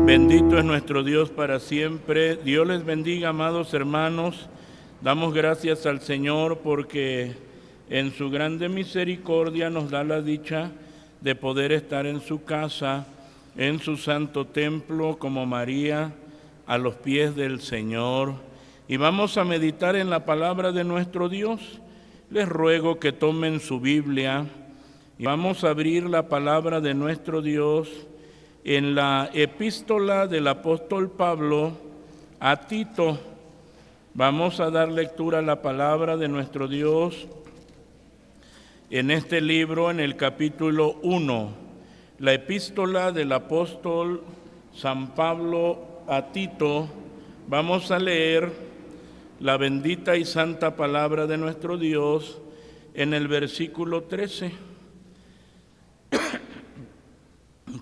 Bendito es nuestro Dios para siempre. Dios les bendiga, amados hermanos. Damos gracias al Señor porque en su grande misericordia nos da la dicha de poder estar en su casa, en su santo templo, como María, a los pies del Señor. Y vamos a meditar en la palabra de nuestro Dios. Les ruego que tomen su Biblia y vamos a abrir la palabra de nuestro Dios en la epístola del apóstol Pablo a Tito. Vamos a dar lectura a la palabra de nuestro Dios en este libro, en el capítulo 1, la epístola del apóstol San Pablo a Tito. Vamos a leer la bendita y santa palabra de nuestro Dios en el versículo 13.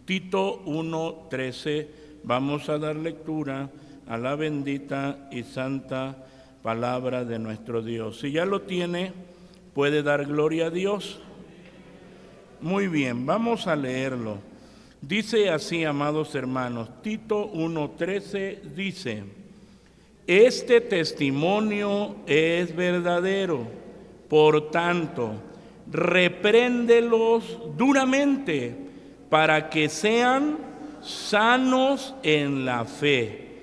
Tito 1:13, vamos a dar lectura a la bendita y santa palabra de nuestro Dios. Si ya lo tiene, puede dar gloria a Dios. Muy bien, vamos a leerlo. Dice así, amados hermanos, Tito 1:13 dice: este testimonio es verdadero, por tanto, repréndelos duramente, para que sean sanos en la fe.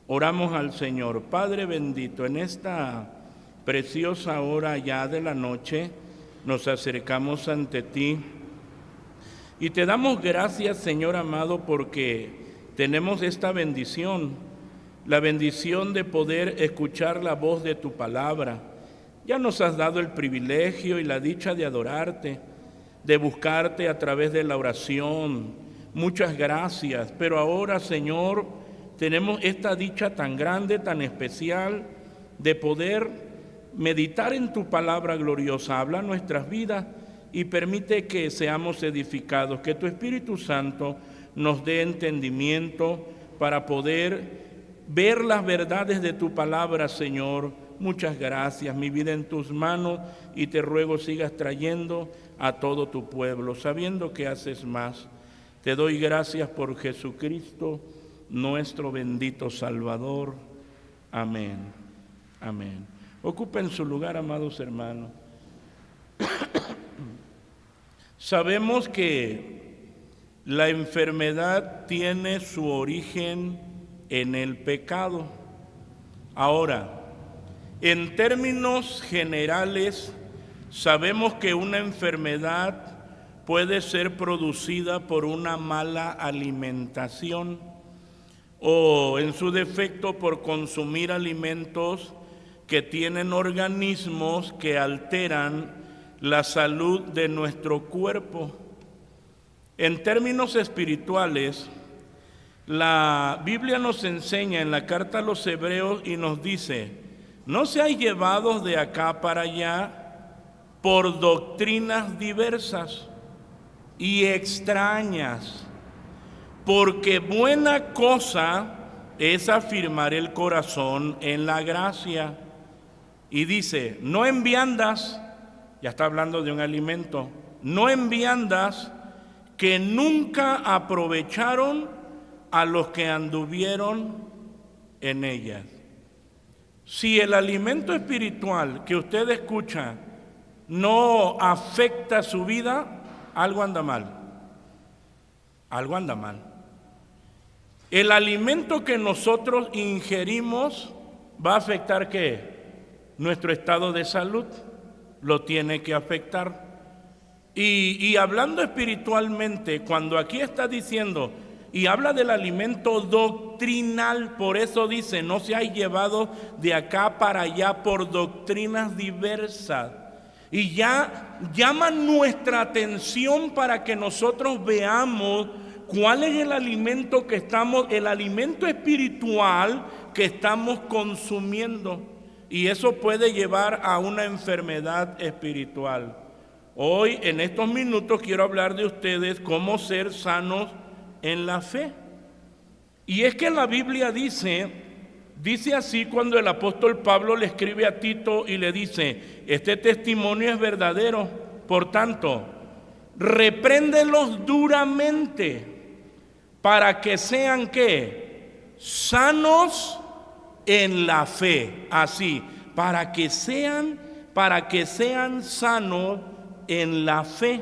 Oramos al Señor. Padre bendito, en esta preciosa hora ya de la noche, nos acercamos ante ti y te damos gracias, Señor amado, porque tenemos esta bendición, la bendición de poder escuchar la voz de tu palabra. Ya nos has dado el privilegio y la dicha de adorarte, de buscarte a través de la oración. Muchas gracias. Pero ahora, Señor, tenemos esta dicha tan grande, tan especial, de poder meditar en tu palabra gloriosa. Habla nuestras vidas y permite que seamos edificados, que tu Espíritu Santo nos dé entendimiento para poder ver las verdades de tu palabra, Señor. Muchas gracias, mi vida en tus manos, y te ruego sigas trayendo a todo tu pueblo, sabiendo que haces más. Te doy gracias por Jesucristo, nuestro bendito Salvador. Amén. Amén. Ocupen su lugar, amados hermanos. Sabemos que la enfermedad tiene su origen en el pecado. Ahora, en términos generales, sabemos que una enfermedad puede ser producida por una mala alimentación o, en su defecto, por consumir alimentos que tienen organismos que alteran la salud de nuestro cuerpo. En términos espirituales, la Biblia nos enseña en la carta a los Hebreos y nos dice: no seáis llevados de acá para allá por doctrinas diversas y extrañas, porque buena cosa es afirmar el corazón en la gracia. Y dice, no en viandas, ya está hablando de un alimento, no en viandas que nunca aprovecharon a los que anduvieron en ellas. Si el alimento espiritual que usted escucha no afecta su vida, algo anda mal. Algo anda mal. El alimento que nosotros ingerimos va a afectar ¿qué? Nuestro estado de salud. Lo tiene que afectar. Y hablando espiritualmente, cuando aquí está diciendo y habla del alimento doctrinal, por eso dice, no seáis llevados de acá para allá por doctrinas diversas. Y ya llama nuestra atención para que nosotros veamos cuál es el alimento el alimento espiritual que estamos consumiendo. Y eso puede llevar a una enfermedad espiritual. Hoy, en estos minutos, quiero hablar de ustedes cómo ser sanos en la fe. Y es que la Biblia dice así cuando el apóstol Pablo le escribe a Tito y le dice: este testimonio es verdadero, por tanto, repréndelos duramente, para que sean ¿qué? Sanos en la fe. Así, para que sean sanos en la fe.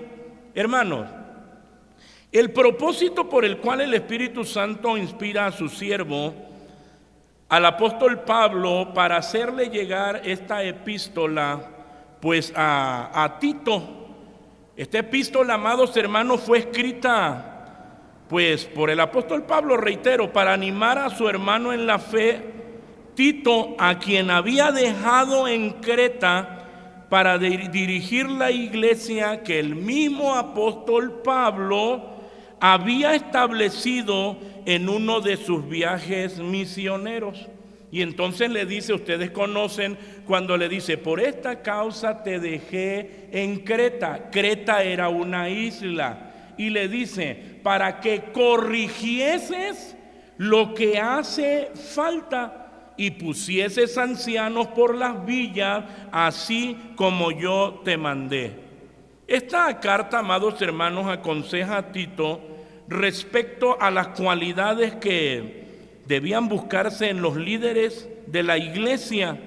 Hermanos, el propósito por el cual el Espíritu Santo inspira a su siervo, al apóstol Pablo, para hacerle llegar esta epístola, pues a Tito. Esta epístola, amados hermanos, fue escrita pues por el apóstol Pablo, reitero, para animar a su hermano en la fe, Tito, a quien había dejado en Creta para dirigir la iglesia que el mismo apóstol Pablo había establecido en uno de sus viajes misioneros. Y entonces le dice, ustedes conocen cuando le dice, por esta causa te dejé en Creta. Creta era una isla. Y le dice, para que corrigieses lo que hace falta y pusieses ancianos por las villas, así como yo te mandé. Esta carta, amados hermanos, aconseja a Tito respecto a las cualidades que debían buscarse en los líderes de la iglesia,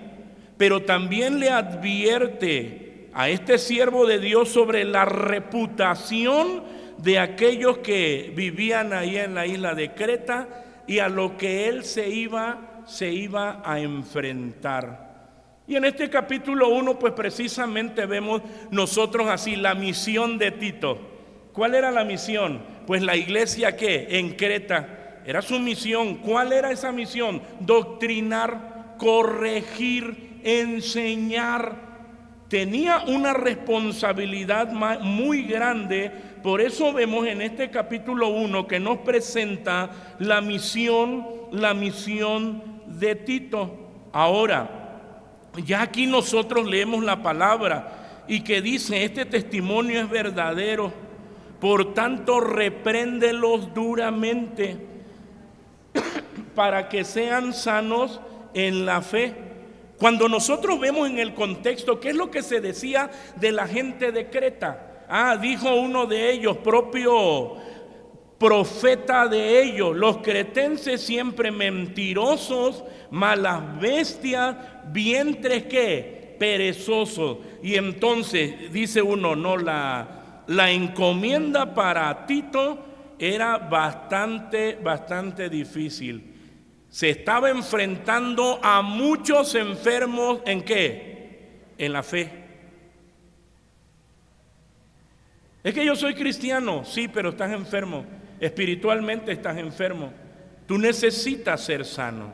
pero también le advierte a este siervo de Dios sobre la reputación de aquellos que vivían ahí en la isla de Creta y a lo que él se iba a enfrentar. Y en este capítulo 1, pues precisamente vemos nosotros así la misión de Tito. ¿Cuál era la misión? Pues la iglesia ¿qué? En Creta. Era su misión. ¿Cuál era esa misión? Doctrinar, corregir, enseñar. Tenía una responsabilidad muy grande. Por eso vemos en este capítulo 1 que nos presenta la misión de Tito. Ahora, ya aquí nosotros leemos la palabra y que dice, este testimonio es verdadero, por tanto repréndelos duramente para que sean sanos en la fe. Cuando nosotros vemos en el contexto qué es lo que se decía de la gente de Creta, dijo uno de ellos, propio profeta de ellos, los cretenses siempre mentirosos, malas bestias, vientres ¿qué? Perezosos. Y entonces dice uno, no, la encomienda para Tito era bastante difícil. Se estaba enfrentando a muchos enfermos, ¿en qué? En la fe. Es que yo soy cristiano, sí, pero estás enfermo. Espiritualmente estás enfermo. Tú necesitas ser sano.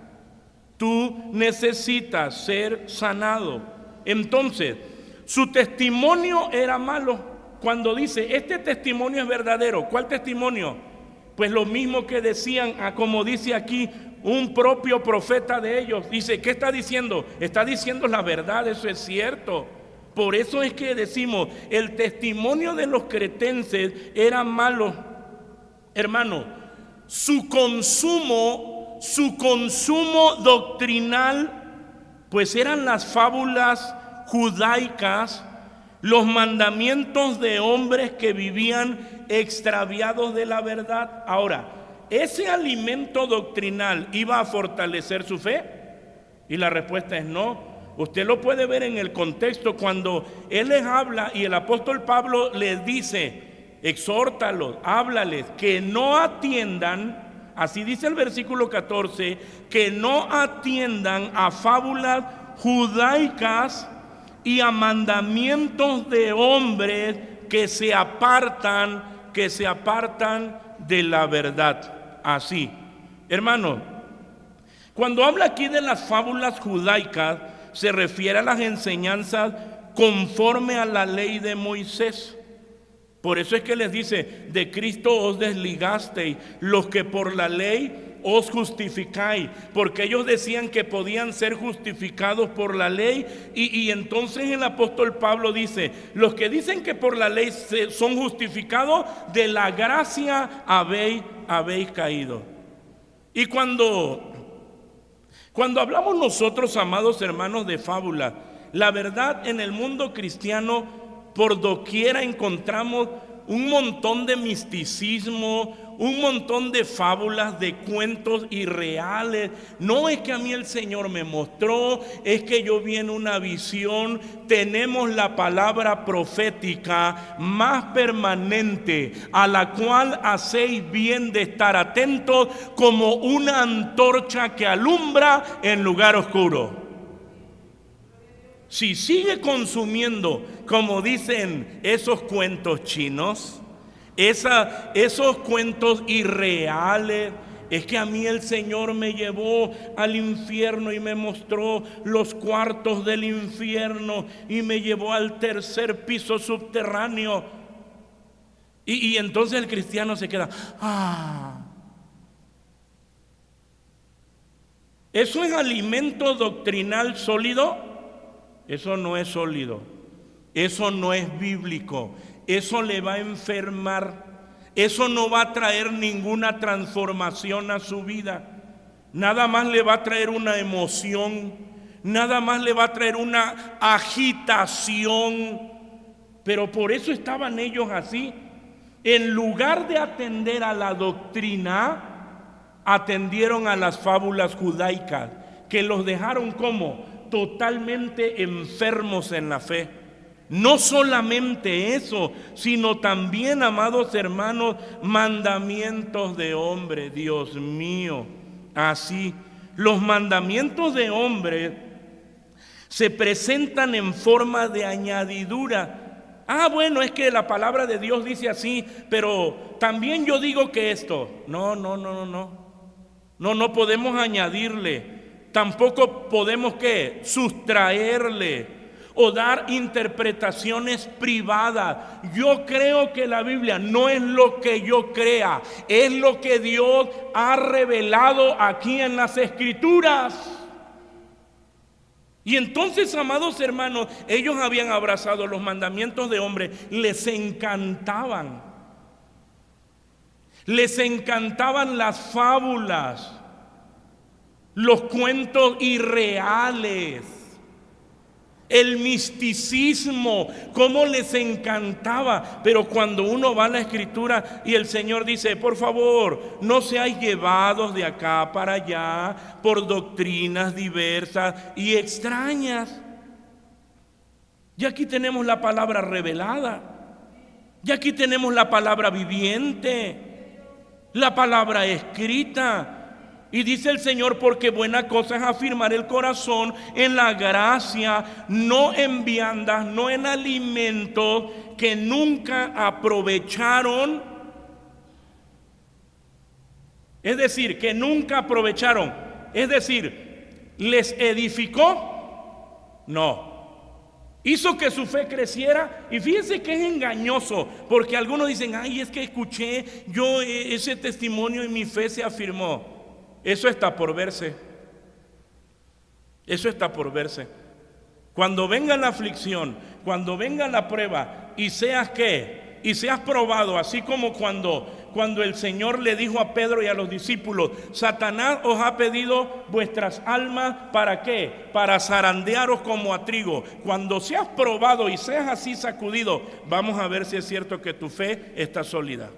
Tú necesitas ser sanado. Entonces, su testimonio era malo. Cuando dice, este testimonio es verdadero. ¿Cuál testimonio? Pues lo mismo que decían, como dice aquí, un propio profeta de ellos. Dice, ¿qué está diciendo? Está diciendo la verdad, eso es cierto. Por eso es que decimos, el testimonio de los cretenses era malo. Hermano, su consumo doctrinal, pues eran las fábulas judaicas, los mandamientos de hombres que vivían extraviados de la verdad. Ahora, ¿ese alimento doctrinal iba a fortalecer su fe? Y la respuesta es no. Usted lo puede ver en el contexto cuando él les habla y el apóstol Pablo les dice, exhórtalos, háblales, que no atiendan, así dice el versículo 14, que no atiendan a fábulas judaicas y a mandamientos de hombres que se apartan de la verdad. Así, hermano, cuando habla aquí de las fábulas judaicas, se refiere a las enseñanzas conforme a la ley de Moisés. Por eso es que les dice, de Cristo os desligasteis, los que por la ley os justificáis, porque ellos decían que podían ser justificados por la ley, y entonces el apóstol Pablo dice, los que dicen que por la ley son justificados, de la gracia habéis caído. Y cuando hablamos nosotros, amados hermanos, de fábula, la verdad, en el mundo cristiano por doquiera encontramos un montón de misticismo, un montón de fábulas, de cuentos irreales. No es que a mí el Señor me mostró, es que yo vi en una visión. Tenemos la palabra profética más permanente, a la cual hacéis bien de estar atentos, como una antorcha que alumbra en lugar oscuro. Si sigue consumiendo, como dicen esos cuentos chinos, esos cuentos irreales, es que a mí el Señor me llevó al infierno y me mostró los cuartos del infierno y me llevó al tercer piso subterráneo. Y entonces el cristiano se queda, ¿eso es alimento doctrinal sólido? Eso no es sólido, eso no es bíblico. Eso le va a enfermar, eso no va a traer ninguna transformación a su vida. Nada más le va a traer una emoción, nada más le va a traer una agitación. Pero por eso estaban ellos así. En lugar de atender a la doctrina, atendieron a las fábulas judaicas, que los dejaron como totalmente enfermos en la fe. No solamente eso, sino también, amados hermanos, mandamientos de hombre. Dios mío, así. Los mandamientos de hombre se presentan en forma de añadidura. Bueno, es que la palabra de Dios dice así, pero también yo digo que esto. No podemos añadirle. Tampoco podemos, ¿qué? Sustraerle o dar interpretaciones privadas. Yo creo que la Biblia no es lo que yo crea, es lo que Dios ha revelado aquí en las Escrituras. Y entonces, amados hermanos, ellos habían abrazado los mandamientos de hombre, les encantaban las fábulas, los cuentos irreales, el misticismo, cómo les encantaba. Pero cuando uno va a la Escritura y el Señor dice, por favor, no seáis llevados de acá para allá por doctrinas diversas y extrañas. Y aquí tenemos la palabra revelada, y aquí tenemos la palabra viviente, la palabra escrita. Y dice el Señor, porque buena cosa es afirmar el corazón en la gracia, no en viandas, no en alimentos que nunca aprovecharon. Es decir, que nunca aprovecharon. Es decir, ¿les edificó? No. Hizo que su fe creciera. Y fíjense que es engañoso, porque algunos dicen, es que escuché yo ese testimonio y mi fe se afirmó. Eso está por verse. Eso está por verse. Cuando venga la aflicción, cuando venga la prueba, y seas ¿qué? Y seas probado, así como cuando el Señor le dijo a Pedro y a los discípulos, Satanás os ha pedido vuestras almas, ¿para qué? Para zarandearos como a trigo. Cuando seas probado y seas así sacudido, vamos a ver si es cierto que tu fe está sólida.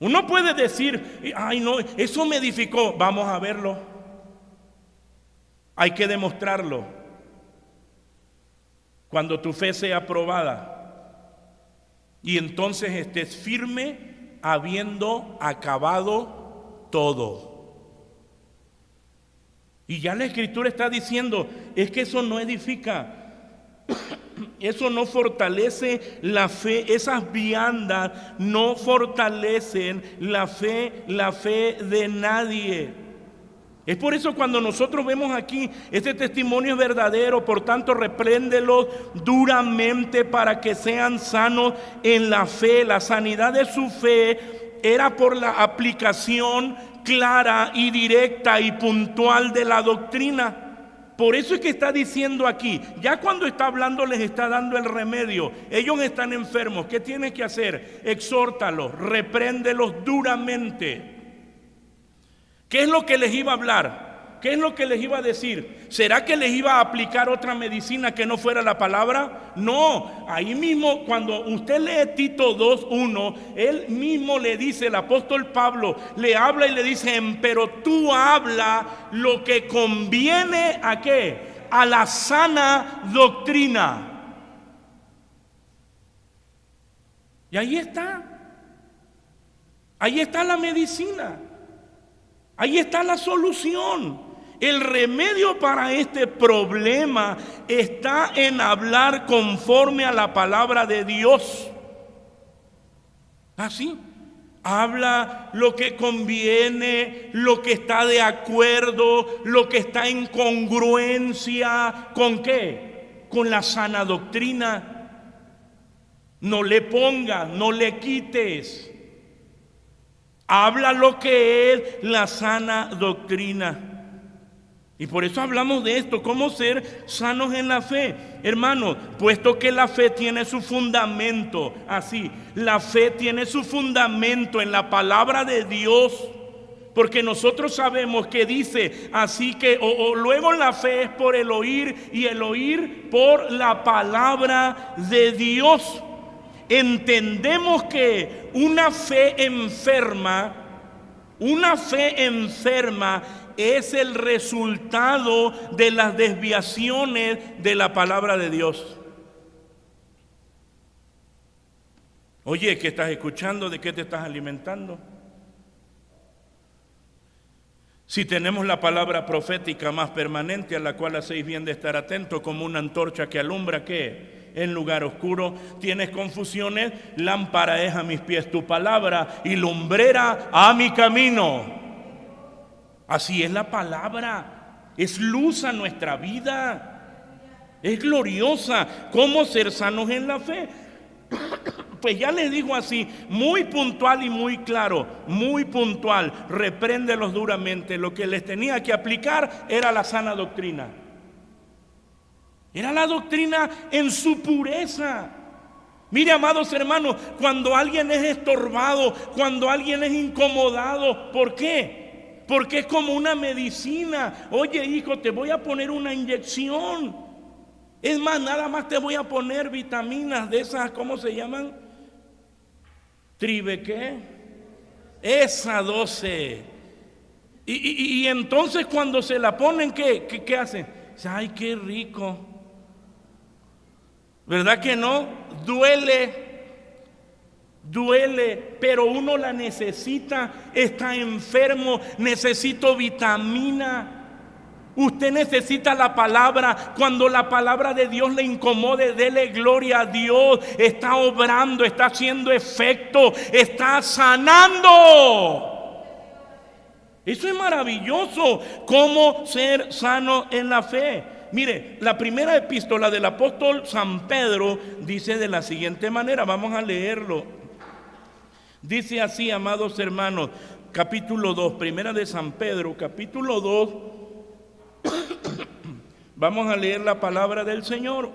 Uno puede decir, no, eso me edificó. Vamos a verlo. Hay que demostrarlo. Cuando tu fe sea probada y entonces estés firme habiendo acabado todo. Y ya la Escritura está diciendo, es que eso no edifica. Eso no fortalece la fe. Esas viandas no fortalecen la fe de nadie. Es por eso cuando nosotros vemos aquí, este testimonio es verdadero, por tanto repréndelos duramente para que sean sanos en la fe. La sanidad de su fe era por la aplicación clara y directa y puntual de la doctrina. Por eso es que está diciendo aquí, ya cuando está hablando les está dando el remedio. Ellos están enfermos, ¿qué tienes que hacer? Exhórtalos, repréndelos duramente. ¿Qué es lo que les iba a hablar? ¿qué es lo que les iba a decir? ¿Será que les iba a aplicar otra medicina que no fuera la palabra? No, ahí mismo cuando usted lee Tito 2:1, él mismo le dice, el apóstol Pablo le habla y le dice, pero tú habla lo que conviene ¿a qué? A la sana doctrina. Y ahí está la medicina, ahí está la solución. El remedio para este problema está en hablar conforme a la palabra de Dios. Así, habla lo que conviene, lo que está de acuerdo, lo que está en congruencia. ¿Con qué? Con la sana doctrina. No le pongas, no le quites. Habla lo que es la sana doctrina. Y por eso hablamos de esto, cómo ser sanos en la fe. Hermanos, puesto que la fe tiene su fundamento, así, la fe tiene su fundamento en la palabra de Dios, porque nosotros sabemos que dice, así que, luego la fe es por el oír, y el oír por la palabra de Dios. Entendemos que una fe enferma es el resultado de las desviaciones de la palabra de Dios. Oye, ¿qué estás escuchando? ¿De qué te estás alimentando? Si tenemos la palabra profética más permanente, a la cual hacéis bien de estar atentos, como una antorcha que alumbra, ¿qué? En lugar oscuro. ¿Tienes confusiones? Lámpara es a mis pies tu palabra y lumbrera a mi camino. Así es la palabra, es luz a nuestra vida, es gloriosa. ¿Cómo ser sanos en la fe? Pues ya les digo así, muy puntual y muy claro, muy puntual. Repréndelos duramente. Lo que les tenía que aplicar era la sana doctrina. Era la doctrina en su pureza. Mire, amados hermanos, cuando alguien es estorbado, cuando alguien es incomodado, ¿por qué? Porque es como una medicina. Oye, hijo, te voy a poner una inyección. Es más, nada más te voy a poner vitaminas de esas, ¿cómo se llaman? ¿Qué? Esa 12. Y entonces cuando se la ponen, ¿qué hacen? Ay, qué rico. ¿Verdad que no? Duele, pero uno la necesita. Está enfermo, necesito vitamina. Usted necesita la palabra. Cuando la palabra de Dios le incomode, dele gloria a Dios. Está obrando, está haciendo efecto, está sanando. Eso es maravilloso. ¿Cómo ser sano en la fe? Mire, la primera epístola del apóstol San Pedro dice de la siguiente manera. Vamos a leerlo. Dice así, amados hermanos, capítulo 2, primera de San Pedro, capítulo 2. Vamos a leer la palabra del Señor.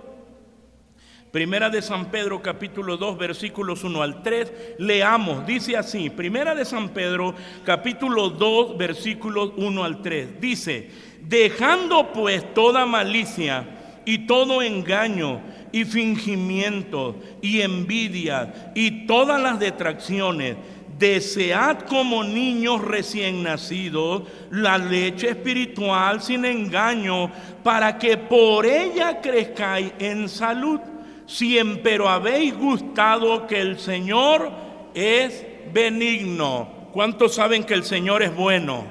Primera de San Pedro, capítulo 2, versículos 1 al 3. Leamos, dice así, primera de San Pedro, capítulo 2, versículos 1 al 3. Dice, dejando pues toda malicia y todo engaño y fingimiento y envidia y todas las detracciones, desead como niños recién nacidos la leche espiritual sin engaño, para que por ella crezcáis en salud, si empero habéis gustado que el Señor es benigno. ¿Cuántos saben que el Señor es bueno?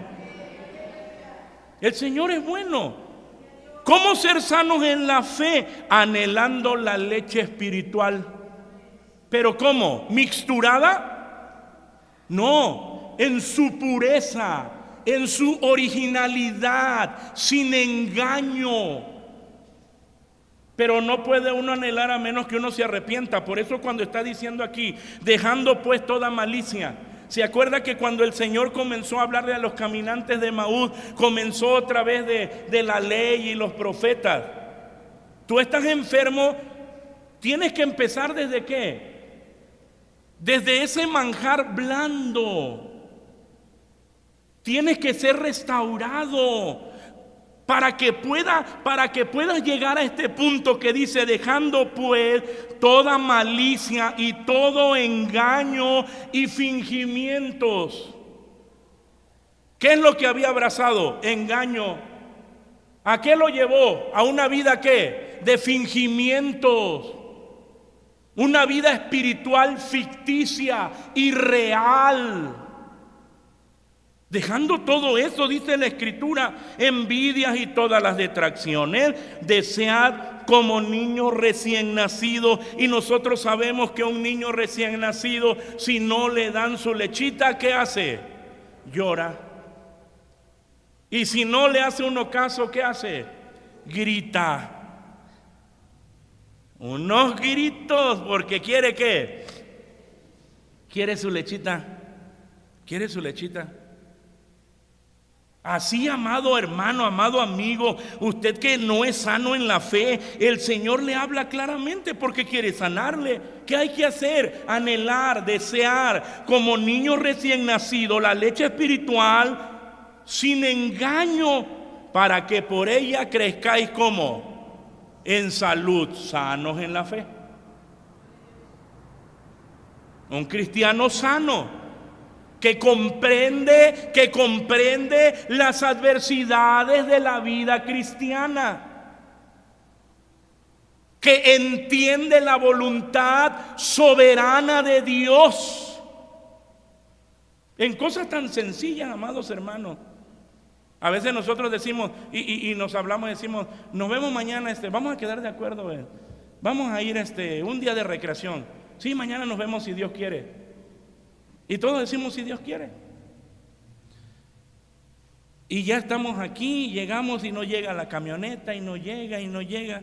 El Señor es bueno. ¿Cómo ser sanos en la fe? Anhelando la leche espiritual. ¿Pero cómo? ¿Mixturada? No, en su pureza, en su originalidad, sin engaño. Pero no puede uno anhelar a menos que uno se arrepienta. Por eso cuando está diciendo aquí, dejando pues toda malicia. ¿Se acuerda que cuando el Señor comenzó a hablarle a los caminantes de Emaús, comenzó a través de la ley y los profetas? Tú estás enfermo, tienes que empezar ¿desde qué? Desde ese manjar blando. Tienes que ser restaurado. para que puedas llegar a este punto que dice: dejando pues toda malicia y todo engaño y fingimientos. ¿Qué es lo que había abrazado? Engaño. ¿A qué lo llevó? A una vida ¿qué? De fingimientos. Una vida espiritual ficticia, irreal. Dejando todo eso, dice la Escritura, envidias y todas las detracciones, desead como niño recién nacido. Y nosotros sabemos que un niño recién nacido, si no le dan su lechita, ¿qué hace? Llora. Y si no le hace uno caso, ¿qué hace? Grita. Unos gritos, porque quiere ¿qué? Quiere su lechita. Quiere su lechita. Así, amado hermano, amado amigo, usted que no es sano en la fe, el Señor le habla claramente porque quiere sanarle. ¿Qué hay que hacer? Anhelar, desear, como niño recién nacido, la leche espiritual sin engaño, para que por ella crezcáis como en salud, sanos en la fe. Un cristiano sano que comprende las adversidades de la vida cristiana, que entiende la voluntad soberana de Dios en cosas tan sencillas, amados hermanos. A veces nosotros decimos y nos hablamos, decimos: nos vemos mañana, vamos a quedar de acuerdo, vamos a ir un día de recreación. Sí, mañana nos vemos si Dios quiere. Y todos decimos: si Dios quiere. Y ya estamos aquí, llegamos y no llega la camioneta, y no llega.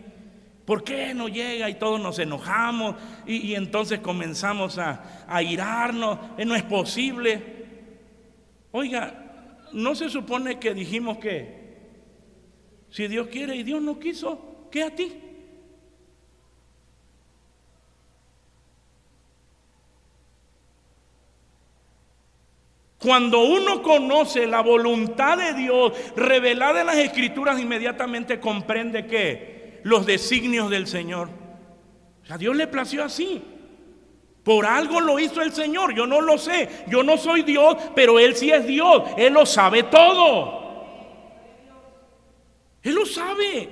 ¿Por qué no llega? Y todos nos enojamos y entonces comenzamos a irarnos. No es posible. Oiga, ¿no se supone que dijimos que si Dios quiere y Dios no quiso, qué a ti? Cuando uno conoce la voluntad de Dios revelada en las Escrituras, inmediatamente comprende que los designios del Señor. A Dios le plació así. Por algo lo hizo el Señor. Yo no lo sé. Yo no soy Dios, pero Él sí es Dios. Él lo sabe todo. Él lo sabe.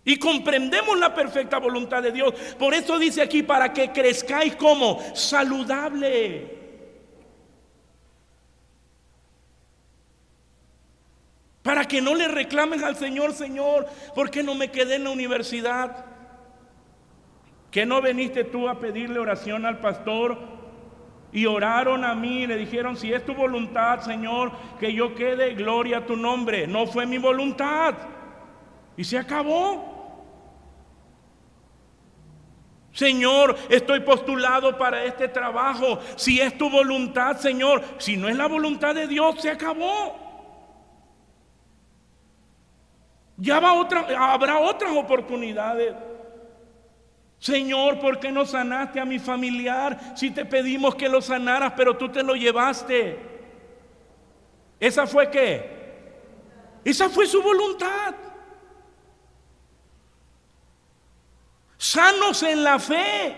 Y comprendemos la perfecta voluntad de Dios. Por eso dice aquí: para que crezcáis como saludable. Para que no le reclames al Señor: Señor, ¿por qué no me quedé en la universidad? ¿Que no viniste tú a pedirle oración al pastor? Y oraron a mí y le dijeron: si es tu voluntad, Señor, que yo quede, gloria a tu nombre. No fue mi voluntad. Y se acabó. Señor, estoy postulado para este trabajo. Si es tu voluntad, Señor. Si no es la voluntad de Dios, se acabó. Ya habrá otras oportunidades. Señor, ¿por qué no sanaste a mi familiar? Si te pedimos que lo sanaras, pero tú te lo llevaste. ¿Esa fue qué? Esa fue su voluntad. Sanos en la fe.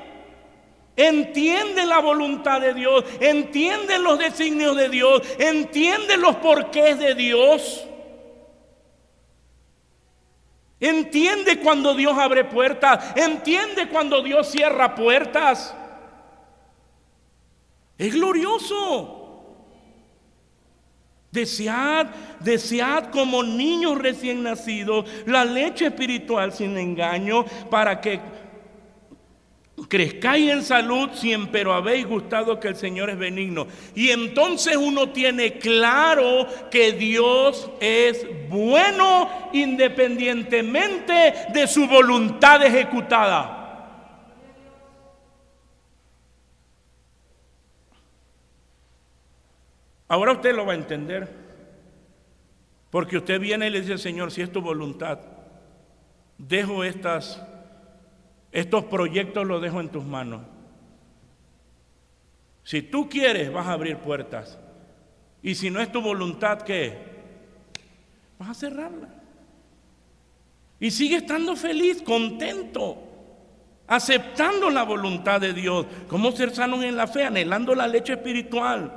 Entiende la voluntad de Dios. Entiende los designios de Dios. Entiende los porqués de Dios. Entiende cuando Dios abre puertas. Entiende cuando Dios cierra puertas. Es glorioso. Desead como niños recién nacidos la leche espiritual sin engaño, para que crezcáis en salud, si empero habéis gustado que el Señor es benigno. Y entonces uno tiene claro que Dios es bueno independientemente de su voluntad ejecutada. Ahora usted lo va a entender, porque usted viene y le dice: Señor, si es tu voluntad, dejo estos proyectos, los dejo en tus manos. Si tú quieres, vas a abrir puertas. Y si no es tu voluntad, ¿qué? Vas a cerrarla. Y sigue estando feliz, contento, aceptando la voluntad de Dios. ¿Cómo ser sanos en la fe? Anhelando la leche espiritual.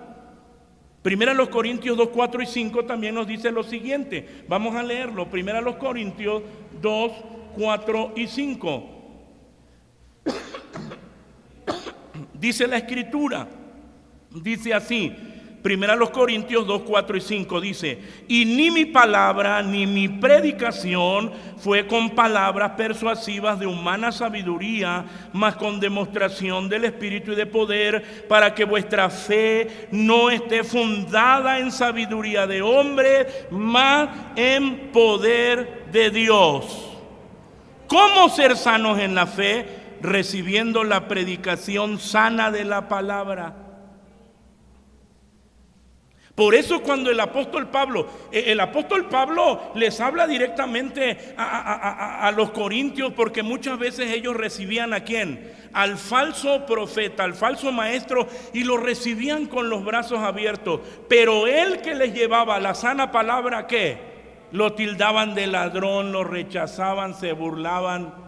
Primera los Corintios 2, 4 y 5 también nos dice lo siguiente. Vamos a leerlo. Primera los Corintios 2, 4 y 5. Dice la Escritura, dice así. Primera los Corintios 2, 4 y 5 dice: y ni mi palabra ni mi predicación fue con palabras persuasivas de humana sabiduría, mas con demostración del Espíritu y de poder, para que vuestra fe no esté fundada en sabiduría de hombre, mas en poder de Dios. ¿Cómo ser sanos en la fe? Recibiendo la predicación sana de la palabra. Por eso cuando el apóstol Pablo les habla directamente a los corintios, porque muchas veces ellos recibían ¿a quién? Al falso profeta, al falso maestro, y lo recibían con los brazos abiertos. Pero él que les llevaba la sana palabra, ¿qué? Lo tildaban de ladrón, lo rechazaban, se burlaban.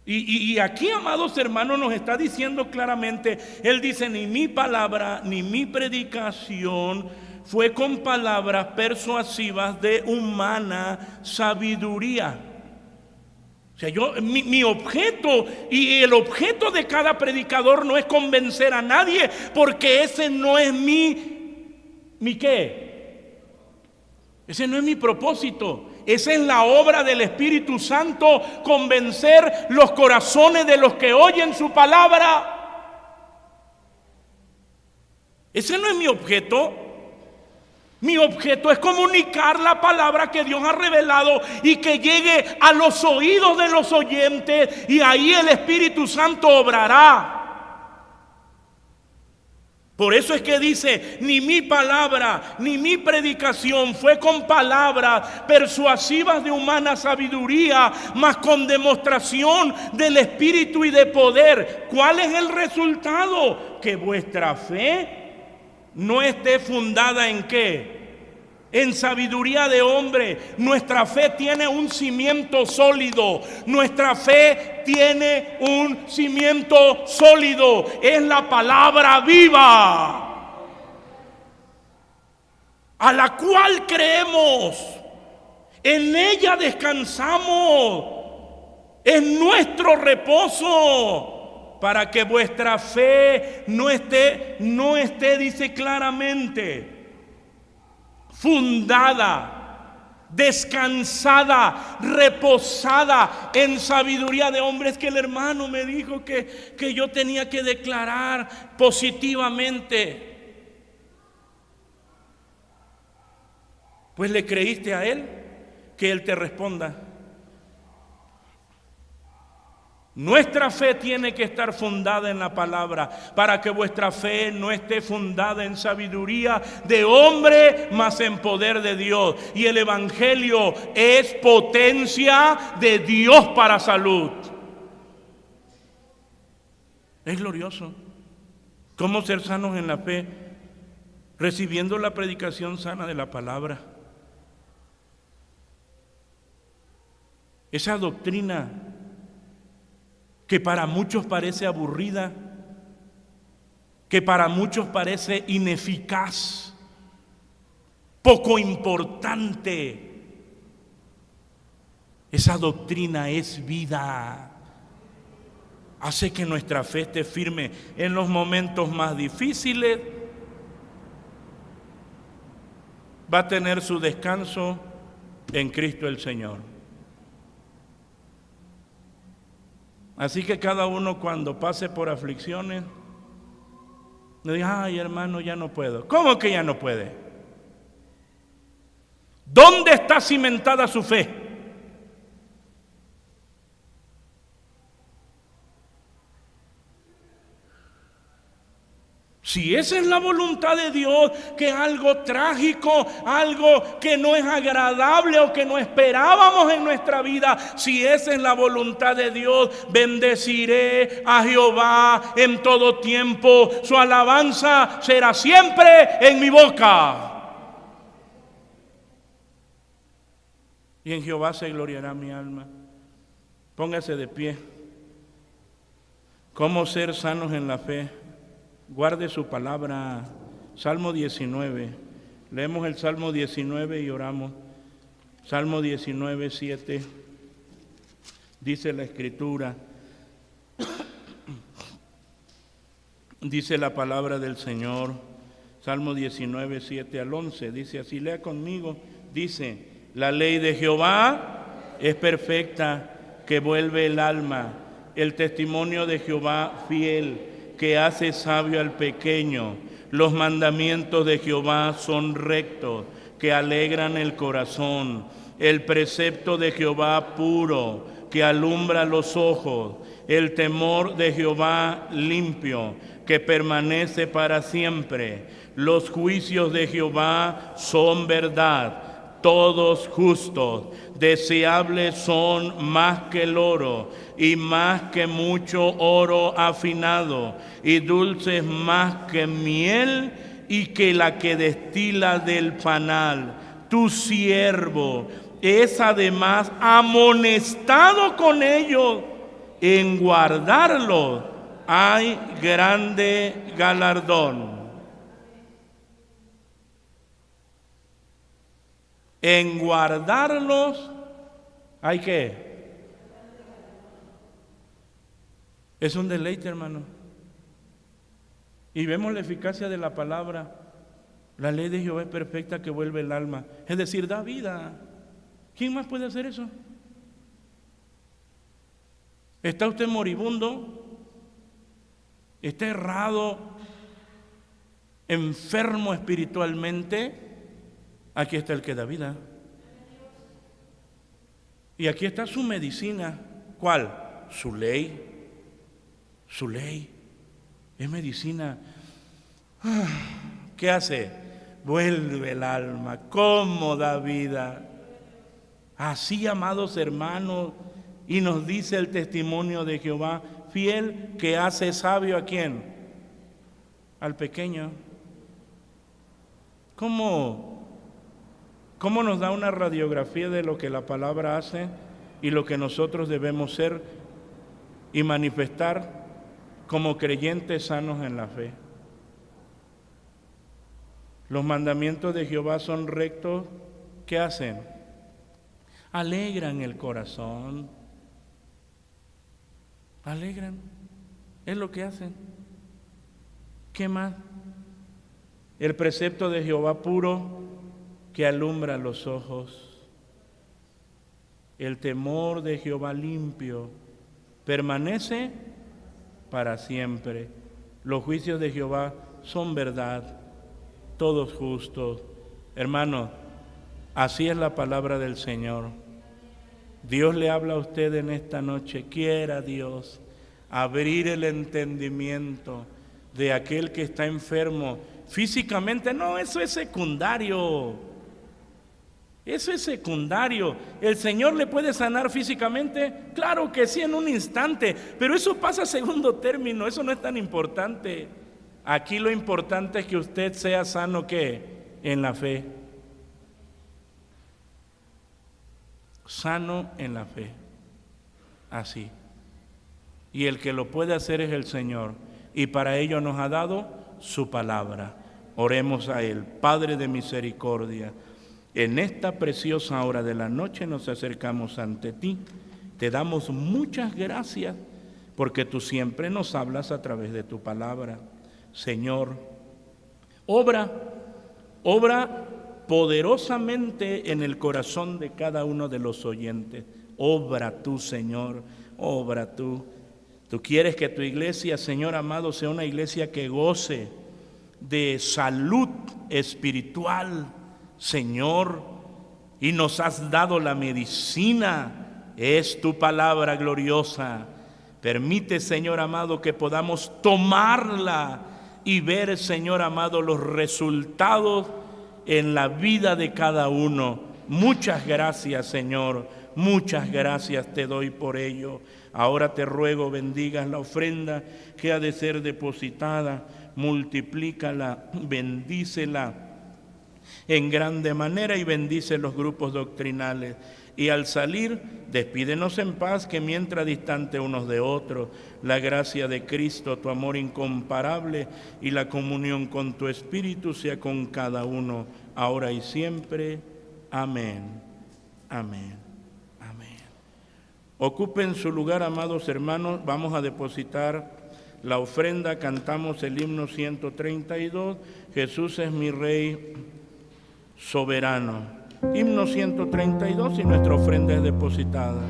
Y aquí, amados hermanos, nos está diciendo claramente, él dice: ni mi palabra ni mi predicación fue con palabras persuasivas de humana sabiduría. O sea, mi objeto y el objeto de cada predicador no es convencer a nadie, porque ese no es mi ¿qué? Ese no es mi propósito. Esa es la obra del Espíritu Santo, convencer los corazones de los que oyen su palabra. Ese no es mi objeto. Mi objeto es comunicar la palabra que Dios ha revelado y que llegue a los oídos de los oyentes, y ahí el Espíritu Santo obrará. Por eso es que dice: ni mi palabra ni mi predicación fue con palabras persuasivas de humana sabiduría, mas con demostración del Espíritu y de poder. ¿Cuál es el resultado? Que vuestra fe no esté fundada ¿en qué? En sabiduría de hombre. Nuestra fe tiene un cimiento sólido. Nuestra fe tiene un cimiento sólido. Es la palabra viva, a la cual creemos. En ella descansamos. Es nuestro reposo. Para que vuestra fe no esté, dice claramente, fundada, descansada, reposada en sabiduría de hombres. Que el hermano me dijo que yo tenía que declarar positivamente. Pues le creíste a él, que él te responda. Nuestra fe tiene que estar fundada en la palabra, para que vuestra fe no esté fundada en sabiduría de hombre, mas en poder de Dios. Y el evangelio es potencia de Dios para salud. Es glorioso. ¿Cómo ser sanos en la fe? Recibiendo la predicación sana de la palabra. Esa doctrina que para muchos parece aburrida, que para muchos parece ineficaz, poco importante, esa doctrina es vida. Hace que nuestra fe esté firme en los momentos más difíciles. Va a tener su descanso en Cristo el Señor. Así que cada uno, cuando pase por aflicciones, no diga: ay, hermano, ya no puedo. ¿Cómo que ya no puede? ¿Dónde está cimentada su fe? Si esa es la voluntad de Dios, que algo trágico, algo que no es agradable o que no esperábamos en nuestra vida, si esa es la voluntad de Dios, bendeciré a Jehová en todo tiempo, su alabanza será siempre en mi boca. y en Jehová se gloriará mi alma. Póngase de pie. ¿Cómo ser sanos en la fe? Guarde su palabra. Salmo 19. Leemos el Salmo 19 y oramos. Salmo 19, 7. Dice la Escritura, dice la palabra del Señor. Salmo 19, 7 al 11. Dice así, lea conmigo. Dice, la ley de Jehová es perfecta, que vuelve el alma. El testimonio de Jehová fiel, que hace sabio al pequeño. Los mandamientos de Jehová son rectos, que alegran el corazón. El precepto de Jehová puro, que alumbra los ojos. El temor de Jehová limpio, que permanece para siempre. Los juicios de Jehová son verdad, todos justos. Deseables son más que el oro, y más que mucho oro afinado, y dulces más que miel, y que la que destila del panal. Tu siervo es además amonestado con ellos. En guardarlo hay grande galardón. En guardarlos hay que. Es un deleite, hermano. Y vemos la eficacia de la palabra. La ley de Jehová es perfecta, que vuelve el alma. Es decir, da vida. ¿Quién más puede hacer eso? ¿Está usted moribundo? ¿Está errado? ¿Enfermo espiritualmente? Aquí está el que da vida. Y aquí está su medicina. ¿Cuál? Su ley. Su ley es medicina. ¿Qué hace? Vuelve el alma. ¿Cómo da vida? Así, amados hermanos, y nos dice el testimonio de Jehová fiel, que hace sabio ¿a quién? Al pequeño. ¿Cómo nos da una radiografía de lo que la palabra hace y lo que nosotros debemos ser y manifestar como creyentes sanos en la fe? Los mandamientos de Jehová son rectos. ¿Qué hacen? Alegran el corazón. Alegran. Es lo que hacen. ¿Qué más? El precepto de Jehová puro, que alumbra los ojos. El temor de Jehová limpio, permanece para siempre. Los juicios de Jehová son verdad, todos justos. Hermano, así es la palabra del Señor. Dios le habla a usted en esta noche. Quiera Dios abrir el entendimiento de aquel que está enfermo físicamente. No, eso es secundario. Eso es secundario. ¿El Señor le puede sanar físicamente? Claro que sí, en un instante, pero eso pasa a segundo término. Eso no es tan importante. Aquí lo importante es que usted sea sano, ¿qué? En la fe. Sano en la fe. Así. Y el que lo puede hacer es el Señor. Y para ello nos ha dado su palabra. Oremos a Él. Padre de misericordia, en esta preciosa hora de la noche nos acercamos ante ti. Te damos muchas gracias porque tú siempre nos hablas a través de tu palabra. Señor, obra poderosamente en el corazón de cada uno de los oyentes. Obra tú, Señor, obra tú. Tú quieres que tu iglesia, Señor amado, sea una iglesia que goce de salud espiritual, Señor, y nos has dado la medicina, es tu palabra gloriosa. Permite, Señor amado, que podamos tomarla y ver, Señor amado, los resultados en la vida de cada uno. Muchas gracias, Señor, muchas gracias te doy por ello. Ahora te ruego bendigas la ofrenda que ha de ser depositada, multiplícala, bendícela en grande manera y bendice los grupos doctrinales. Y al salir, despídenos en paz, que mientras distante unos de otros, la gracia de Cristo, tu amor incomparable y la comunión con tu Espíritu sea con cada uno, ahora y siempre. Amén. Amén. Amén. Ocupen su lugar, amados hermanos. Vamos a depositar la ofrenda. Cantamos el himno 132. Jesús es mi Rey soberano. Himno 132 y nuestra ofrenda es depositada.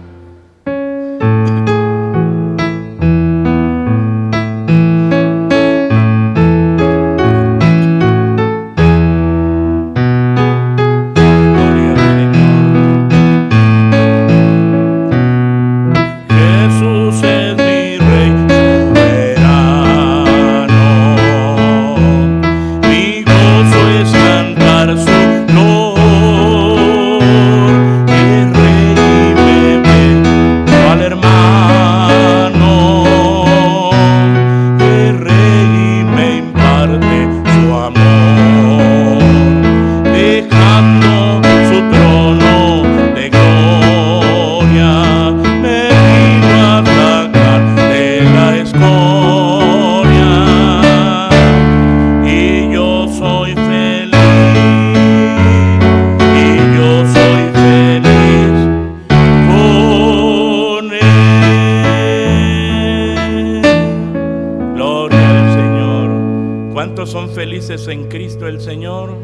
Son felices en Cristo el Señor,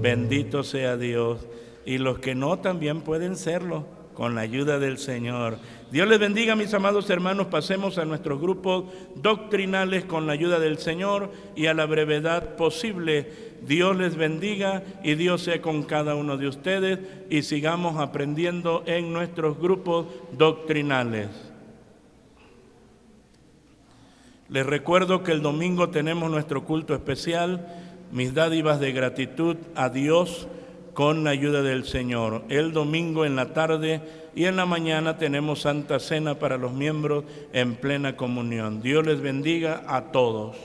bendito sea Dios. Y los que no también pueden serlo con la ayuda del Señor. Dios les bendiga, mis amados hermanos. Pasemos a nuestros grupos doctrinales con la ayuda del Señor y a la brevedad posible. Dios les bendiga y Dios sea con cada uno de ustedes y sigamos aprendiendo en nuestros grupos doctrinales. Les recuerdo que el domingo tenemos nuestro culto especial, mis dádivas de gratitud a Dios con la ayuda del Señor. El domingo en la tarde y en la mañana tenemos Santa Cena para los miembros en plena comunión. Dios les bendiga a todos.